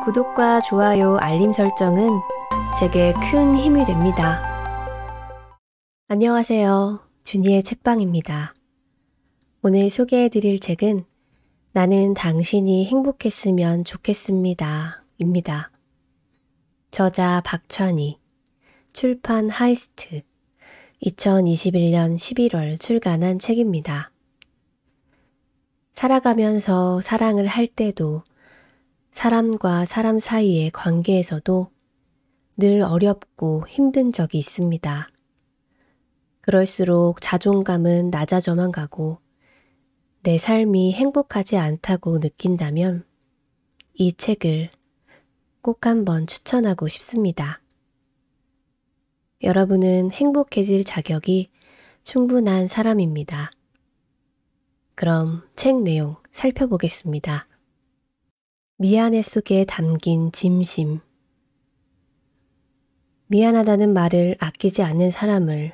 구독과 좋아요, 알림 설정은 제게 큰 힘이 됩니다. 안녕하세요. 준이의 책방입니다. 오늘 소개해드릴 책은 나는 당신이 행복했으면 좋겠습니다. 입니다. 저자 박찬희, 출판 하이스트, 2021년 11월 출간한 책입니다. 살아가면서 사랑을 할 때도 사람과 사람 사이의 관계에서도 늘 어렵고 힘든 적이 있습니다. 그럴수록 자존감은 낮아져만 가고 내 삶이 행복하지 않다고 느낀다면 이 책을 꼭 한번 추천하고 싶습니다. 여러분은 행복해질 자격이 충분한 사람입니다. 그럼 책 내용 살펴보겠습니다. 미안해 속에 담긴 짐심. 미안하다는 말을 아끼지 않는 사람을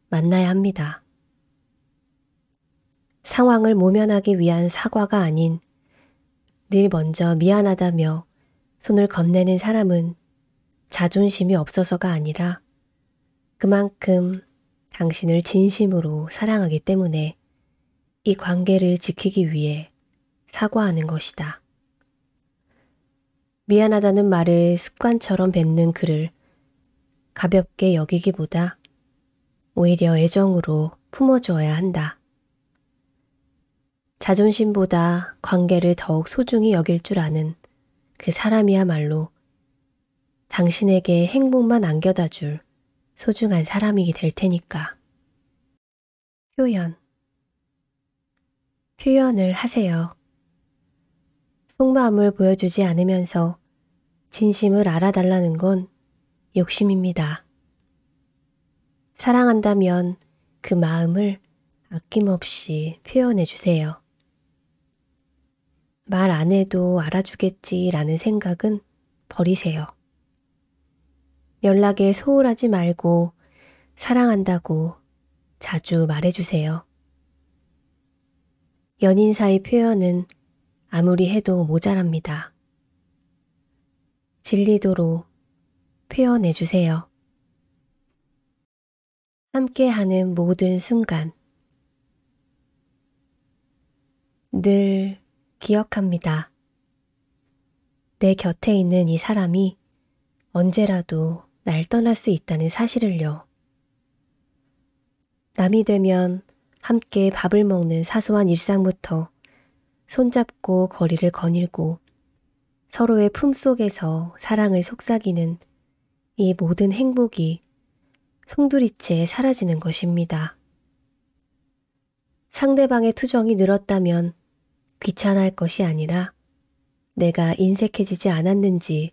만나야 합니다. 상황을 모면하기 위한 사과가 아닌 늘 먼저 미안하다며 손을 건네는 사람은 자존심이 없어서가 아니라 그만큼 당신을 진심으로 사랑하기 때문에 이 관계를 지키기 위해 사과하는 것이다. 미안하다는 말을 습관처럼 뱉는 그를 가볍게 여기기보다 오히려 애정으로 품어주어야 한다. 자존심보다 관계를 더욱 소중히 여길 줄 아는 그 사람이야말로 당신에게 행복만 안겨다 줄 소중한 사람이 될 테니까. 표현을 하세요. 속마음을 보여주지 않으면서 진심을 알아달라는 건 욕심입니다. 사랑한다면 그 마음을 아낌없이 표현해 주세요. 말 안 해도 알아주겠지라는 생각은 버리세요. 연락에 소홀하지 말고 사랑한다고 자주 말해주세요. 연인 사이 표현은 아무리 해도 모자랍니다. 진리도록 표현해 주세요. 함께하는 모든 순간 늘 기억합니다. 내 곁에 있는 이 사람이 언제라도 날 떠날 수 있다는 사실을요. 남이 되면 함께 밥을 먹는 사소한 일상부터 손잡고 거리를 거닐고 서로의 품속에서 사랑을 속삭이는 이 모든 행복이 송두리째 사라지는 것입니다. 상대방의 투정이 늘었다면 귀찮아할 것이 아니라 내가 인색해지지 않았는지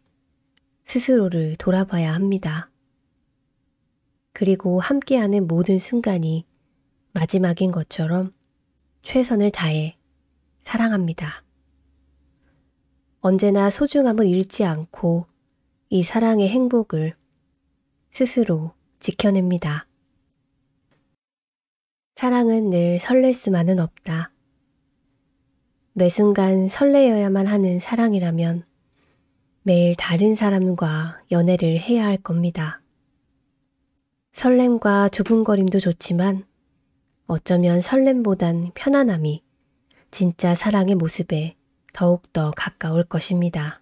스스로를 돌아봐야 합니다. 그리고 함께하는 모든 순간이 마지막인 것처럼 최선을 다해 사랑합니다. 언제나 소중함을 잃지 않고 이 사랑의 행복을 스스로 지켜냅니다. 사랑은 늘 설렐 수만은 없다. 매 순간 설레어야만 하는 사랑이라면 매일 다른 사람과 연애를 해야 할 겁니다. 설렘과 두근거림도 좋지만 어쩌면 설렘보단 편안함이 진짜 사랑의 모습에 더욱더 가까울 것입니다.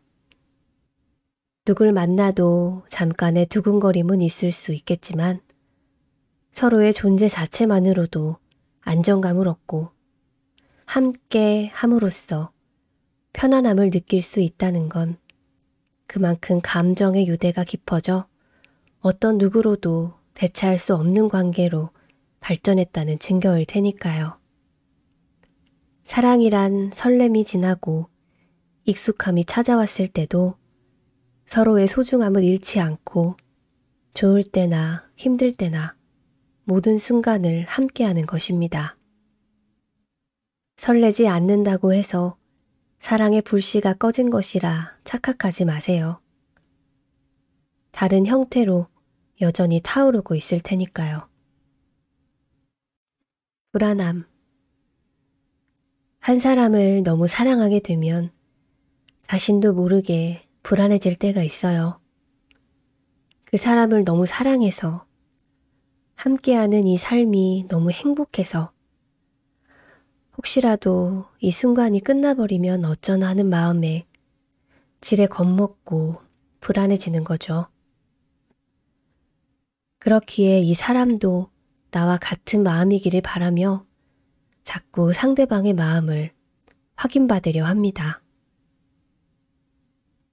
누굴 만나도 잠깐의 두근거림은 있을 수 있겠지만 서로의 존재 자체만으로도 안정감을 얻고 함께 함으로써 편안함을 느낄 수 있다는 건 그만큼 감정의 유대가 깊어져 어떤 누구로도 대체할 수 없는 관계로 발전했다는 증거일 테니까요. 사랑이란 설렘이 지나고 익숙함이 찾아왔을 때도 서로의 소중함을 잃지 않고 좋을 때나 힘들 때나 모든 순간을 함께하는 것입니다. 설레지 않는다고 해서 사랑의 불씨가 꺼진 것이라 착각하지 마세요. 다른 형태로 여전히 타오르고 있을 테니까요. 불안함. 한 사람을 너무 사랑하게 되면 자신도 모르게 불안해질 때가 있어요. 그 사람을 너무 사랑해서, 함께하는 이 삶이 너무 행복해서, 혹시라도 이 순간이 끝나버리면 어쩌나 하는 마음에 지레 겁먹고 불안해지는 거죠. 그렇기에 이 사람도 나와 같은 마음이기를 바라며 자꾸 상대방의 마음을 확인받으려 합니다.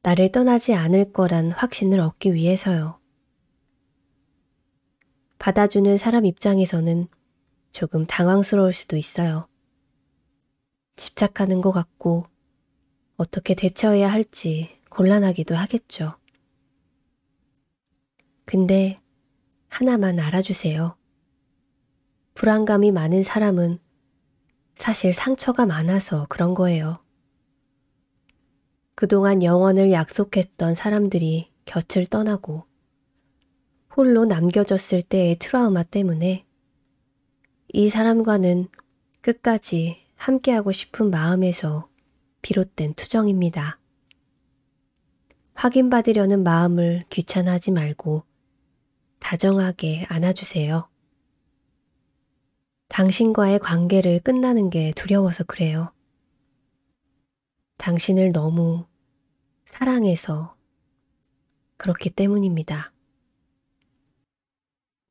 나를 떠나지 않을 거란 확신을 얻기 위해서요. 받아주는 사람 입장에서는 조금 당황스러울 수도 있어요. 집착하는 것 같고 어떻게 대처해야 할지 곤란하기도 하겠죠. 근데 하나만 알아주세요. 불안감이 많은 사람은 사실 상처가 많아서 그런 거예요. 그동안 영원을 약속했던 사람들이 곁을 떠나고 홀로 남겨졌을 때의 트라우마 때문에 이 사람과는 끝까지 함께하고 싶은 마음에서 비롯된 투정입니다. 확인받으려는 마음을 귀찮아하지 말고 다정하게 안아주세요. 당신과의 관계를 끝나는 게 두려워서 그래요. 당신을 너무 사랑해서 그렇기 때문입니다.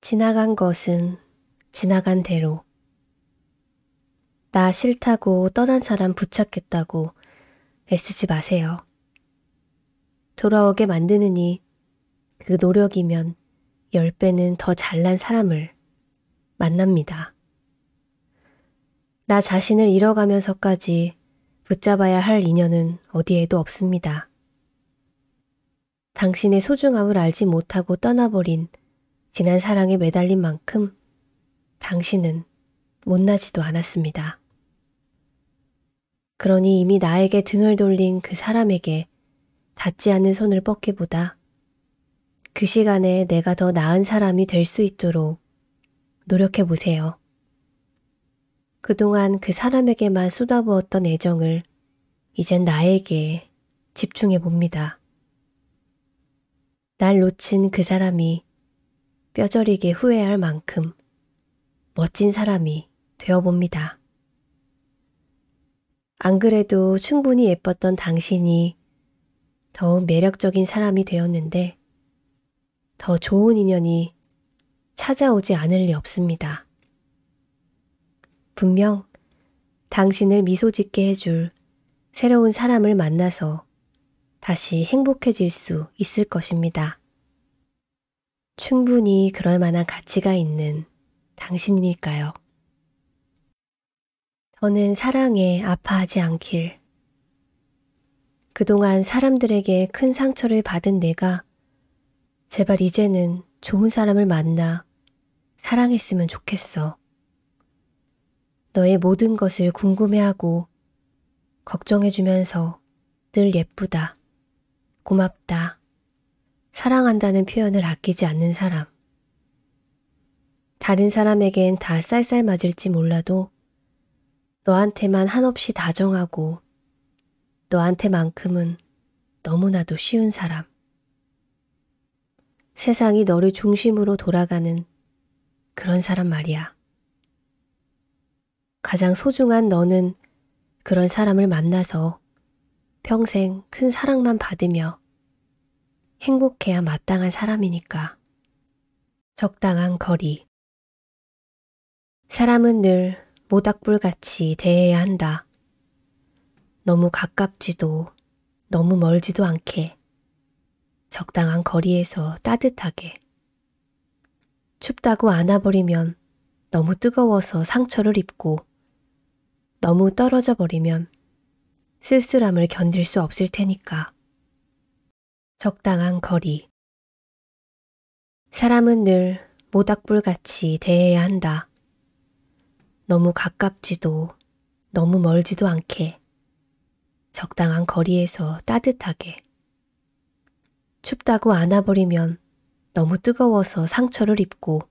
지나간 것은 지나간 대로. 나 싫다고 떠난 사람 붙잡겠다고 애쓰지 마세요. 돌아오게 만드느니 그 노력이면 10배는 더 잘난 사람을 만납니다. 나 자신을 잃어가면서까지 붙잡아야 할 인연은 어디에도 없습니다. 당신의 소중함을 알지 못하고 떠나버린 지난 사랑에 매달린 만큼 당신은 못나지도 않았습니다. 그러니 이미 나에게 등을 돌린 그 사람에게 닿지 않는 손을 뻗기보다 그 시간에 내가 더 나은 사람이 될 수 있도록 노력해 보세요. 그동안 그 사람에게만 쏟아부었던 애정을 이젠 나에게 집중해 봅니다. 날 놓친 그 사람이 뼈저리게 후회할 만큼 멋진 사람이 되어봅니다. 안 그래도 충분히 예뻤던 당신이 더욱 매력적인 사람이 되었는데 더 좋은 인연이 찾아오지 않을 리 없습니다. 분명 당신을 미소 짓게 해줄 새로운 사람을 만나서 다시 행복해질 수 있을 것입니다. 충분히 그럴 만한 가치가 있는 당신이니까요. 저는 사랑에 아파하지 않길. 그동안 사람들에게 큰 상처를 받은 내가 제발 이제는 좋은 사람을 만나 사랑했으면 좋겠어. 너의 모든 것을 궁금해하고 걱정해주면서 늘 예쁘다, 고맙다, 사랑한다는 표현을 아끼지 않는 사람. 다른 사람에겐 다 쌀쌀 맞을지 몰라도 너한테만 한없이 다정하고 너한테만큼은 너무나도 쉬운 사람. 세상이 너를 중심으로 돌아가는 그런 사람 말이야. 가장 소중한 너는 그런 사람을 만나서 평생 큰 사랑만 받으며 행복해야 마땅한 사람이니까. 적당한 거리. 사람은 늘 모닥불같이 대해야 한다. 너무 가깝지도 너무 멀지도 않게 적당한 거리에서 따뜻하게. 춥다고 안아버리면 너무 뜨거워서 상처를 입고 너무 떨어져 버리면 쓸쓸함을 견딜 수 없을 테니까. 적당한 거리. 사람은 늘 모닥불같이 대해야 한다. 너무 가깝지도 너무 멀지도 않게 적당한 거리에서 따뜻하게. 춥다고 안아버리면 너무 뜨거워서 상처를 입고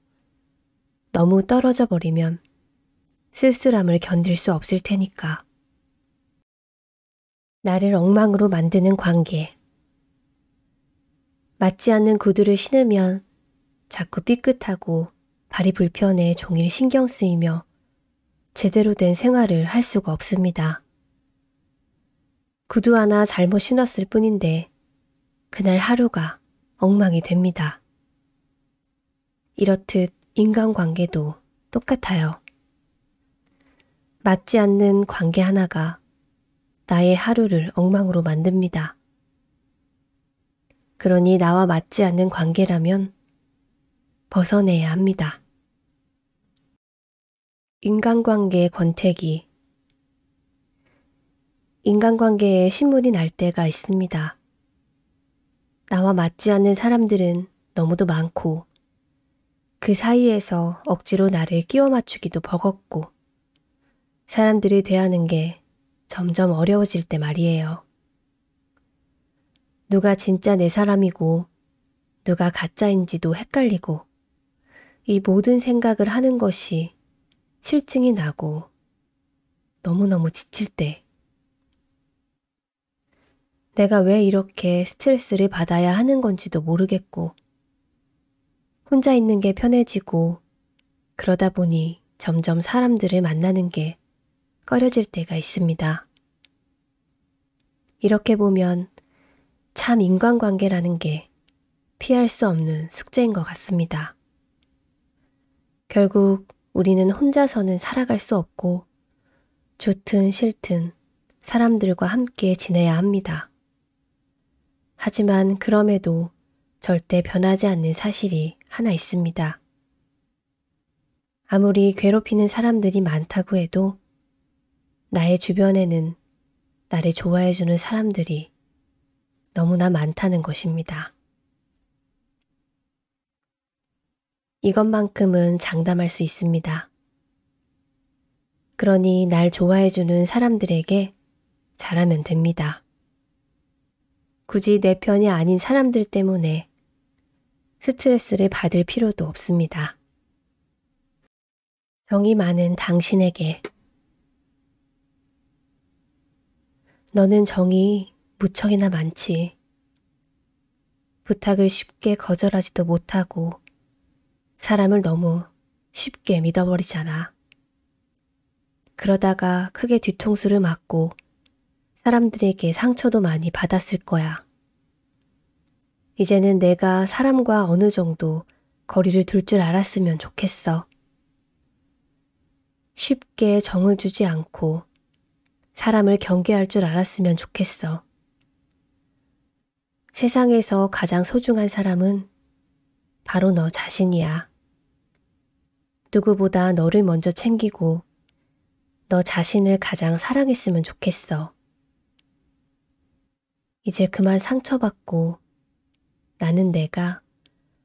너무 떨어져 버리면 쓸쓸함을 견딜 수 없을 테니까. 나를 엉망으로 만드는 관계. 맞지 않는 구두를 신으면 자꾸 삐끗하고 발이 불편해 종일 신경 쓰이며 제대로 된 생활을 할 수가 없습니다. 구두 하나 잘못 신었을 뿐인데 그날 하루가 엉망이 됩니다. 이렇듯 인간관계도 똑같아요. 맞지 않는 관계 하나가 나의 하루를 엉망으로 만듭니다. 그러니 나와 맞지 않는 관계라면 벗어내야 합니다. 인간관계의 권태기. 인간관계에 신물이 날 때가 있습니다. 나와 맞지 않는 사람들은 너무도 많고 그 사이에서 억지로 나를 끼워 맞추기도 버겁고 사람들을 대하는 게 점점 어려워질 때 말이에요. 누가 진짜 내 사람이고 누가 가짜인지도 헷갈리고 이 모든 생각을 하는 것이 실증이 나고 너무너무 지칠 때 내가 왜 이렇게 스트레스를 받아야 하는 건지도 모르겠고 혼자 있는 게 편해지고 그러다 보니 점점 사람들을 만나는 게 꺼려질 때가 있습니다. 이렇게 보면 참 인간관계라는 게 피할 수 없는 숙제인 것 같습니다. 결국 우리는 혼자서는 살아갈 수 없고 좋든 싫든 사람들과 함께 지내야 합니다. 하지만 그럼에도 절대 변하지 않는 사실이 하나 있습니다. 아무리 괴롭히는 사람들이 많다고 해도 나의 주변에는 나를 좋아해주는 사람들이 너무나 많다는 것입니다. 이것만큼은 장담할 수 있습니다. 그러니 날 좋아해주는 사람들에게 잘하면 됩니다. 굳이 내 편이 아닌 사람들 때문에 스트레스를 받을 필요도 없습니다. 정이 많은 당신에게 너는 정이 무척이나 많지. 부탁을 쉽게 거절하지도 못하고 사람을 너무 쉽게 믿어버리잖아. 그러다가 크게 뒤통수를 맞고 사람들에게 상처도 많이 받았을 거야. 이제는 내가 사람과 어느 정도 거리를 둘 줄 알았으면 좋겠어. 쉽게 정을 주지 않고 사람을 경계할 줄 알았으면 좋겠어. 세상에서 가장 소중한 사람은 바로 너 자신이야. 누구보다 너를 먼저 챙기고 너 자신을 가장 사랑했으면 좋겠어. 이제 그만 상처받고 나는 내가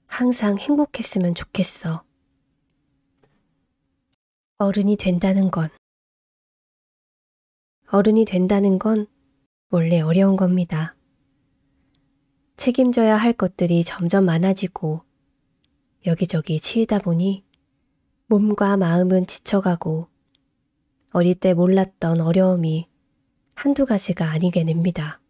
항상 행복했으면 좋겠어. 어른이 된다는 건 원래 어려운 겁니다. 책임져야 할 것들이 점점 많아지고 여기저기 치이다 보니 몸과 마음은 지쳐가고 어릴 때 몰랐던 어려움이 한두 가지가 아니게 됩니다.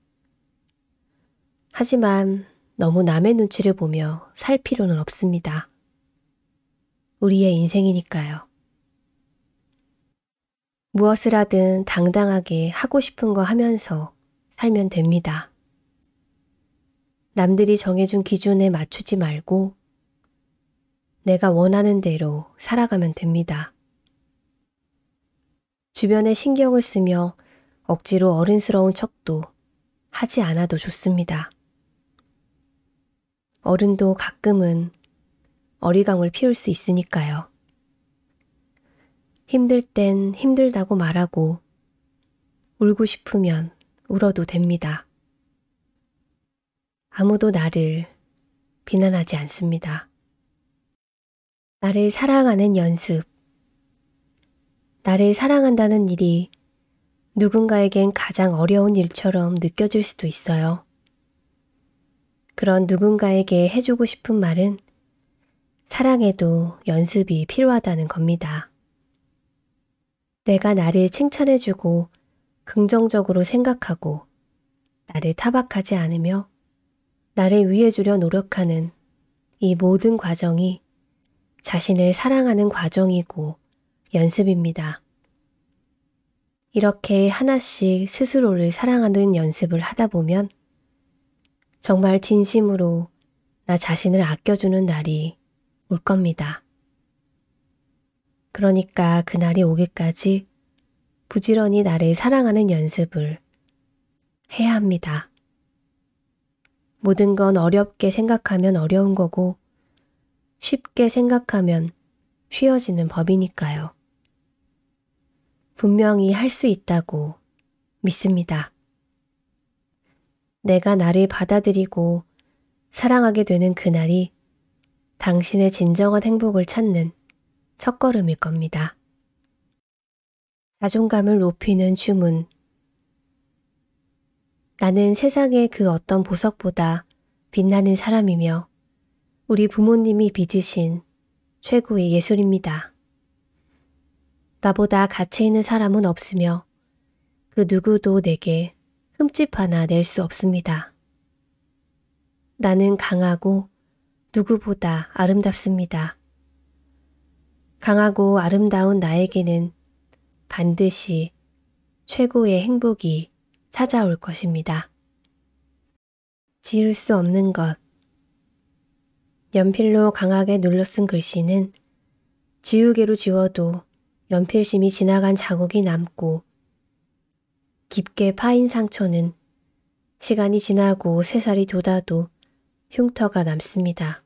하지만 너무 남의 눈치를 보며 살 필요는 없습니다. 우리의 인생이니까요. 무엇을 하든 당당하게 하고 싶은 거 하면서 살면 됩니다. 남들이 정해준 기준에 맞추지 말고 내가 원하는 대로 살아가면 됩니다. 주변에 신경을 쓰며 억지로 어른스러운 척도 하지 않아도 좋습니다. 어른도 가끔은 어리광을 피울 수 있으니까요. 힘들 땐 힘들다고 말하고 울고 싶으면 울어도 됩니다. 아무도 나를 비난하지 않습니다. 나를 사랑하는 연습. 나를 사랑한다는 일이 누군가에겐 가장 어려운 일처럼 느껴질 수도 있어요. 그런 누군가에게 해주고 싶은 말은 사랑에도 연습이 필요하다는 겁니다. 내가 나를 칭찬해주고 긍정적으로 생각하고 나를 타박하지 않으며 나를 위해주려 노력하는 이 모든 과정이 자신을 사랑하는 과정이고 연습입니다. 이렇게 하나씩 스스로를 사랑하는 연습을 하다 보면 정말 진심으로 나 자신을 아껴주는 날이 올 겁니다. 그러니까 그날이 오기까지 부지런히 나를 사랑하는 연습을 해야 합니다. 모든 건 어렵게 생각하면 어려운 거고 쉽게 생각하면 쉬워지는 법이니까요. 분명히 할 수 있다고 믿습니다. 내가 나를 받아들이고 사랑하게 되는 그날이 당신의 진정한 행복을 찾는 첫걸음일 겁니다. 자존감을 높이는 주문. 나는 세상의 그 어떤 보석보다 빛나는 사람이며 우리 부모님이 빚으신 최고의 예술입니다. 나보다 가치 있는 사람은 없으며 그 누구도 내게 흠집 하나 낼 수 없습니다. 나는 강하고 누구보다 아름답습니다. 강하고 아름다운 나에게는 반드시 최고의 행복이 찾아올 것입니다. 지울 수 없는 것. 연필로 강하게 눌러 쓴 글씨는 지우개로 지워도 연필심이 지나간 자국이 남고 깊게 파인 상처는 시간이 지나고 새살이 돋아도 흉터가 남습니다.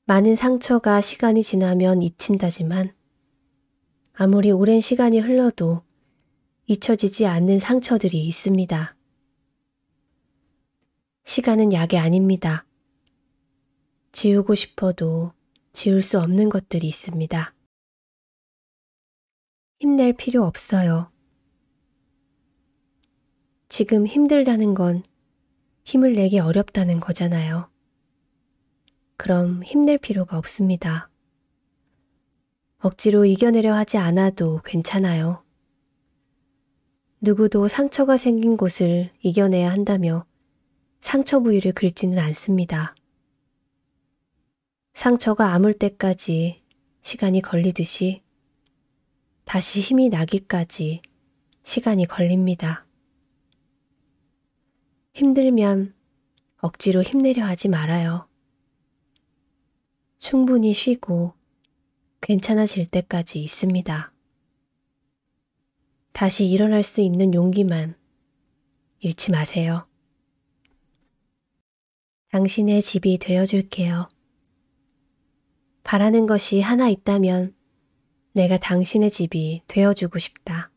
많은 상처가 시간이 지나면 잊힌다지만 아무리 오랜 시간이 흘러도 잊혀지지 않는 상처들이 있습니다. 시간은 약이 아닙니다. 지우고 싶어도 지울 수 없는 것들이 있습니다. 힘낼 필요 없어요. 지금 힘들다는 건 힘을 내기 어렵다는 거잖아요. 그럼 힘낼 필요가 없습니다. 억지로 이겨내려 하지 않아도 괜찮아요. 누구도 상처가 생긴 곳을 이겨내야 한다며 상처 부위를 긁지는 않습니다. 상처가 아물 때까지 시간이 걸리듯이 다시 힘이 나기까지 시간이 걸립니다. 힘들면 억지로 힘내려 하지 말아요. 충분히 쉬고 괜찮아질 때까지 있습니다. 다시 일어날 수 있는 용기만 잃지 마세요. 당신의 집이 되어줄게요. 바라는 것이 하나 있다면 내가 당신의 집이 되어주고 싶다.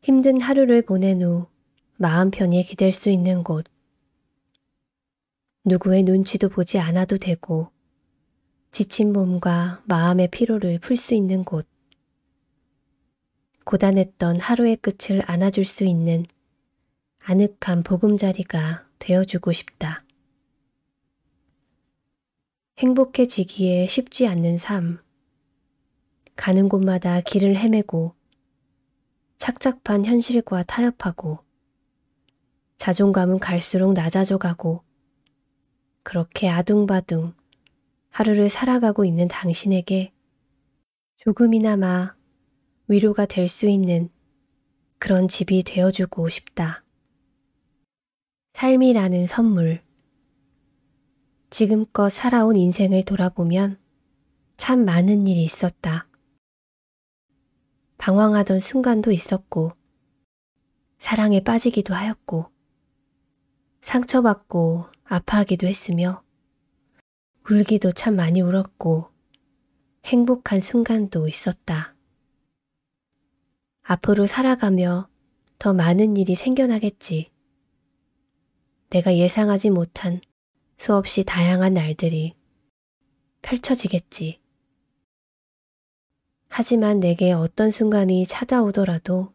힘든 하루를 보낸 후 마음 편히 기댈 수 있는 곳. 누구의 눈치도 보지 않아도 되고 지친 몸과 마음의 피로를 풀 수 있는 곳. 고단했던 하루의 끝을 안아줄 수 있는 아늑한 보금자리가 되어주고 싶다. 행복해지기에 쉽지 않는 삶. 가는 곳마다 길을 헤매고 착잡한 현실과 타협하고 자존감은 갈수록 낮아져 가고 그렇게 아둥바둥 하루를 살아가고 있는 당신에게 조금이나마 위로가 될 수 있는 그런 집이 되어주고 싶다. 삶이라는 선물. 지금껏 살아온 인생을 돌아보면 참 많은 일이 있었다. 방황하던 순간도 있었고 사랑에 빠지기도 하였고 상처받고 아파하기도 했으며 울기도 참 많이 울었고 행복한 순간도 있었다. 앞으로 살아가며 더 많은 일이 생겨나겠지. 내가 예상하지 못한 수없이 다양한 날들이 펼쳐지겠지. 하지만 내게 어떤 순간이 찾아오더라도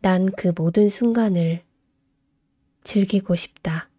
난 그 모든 순간을 즐기고 싶다.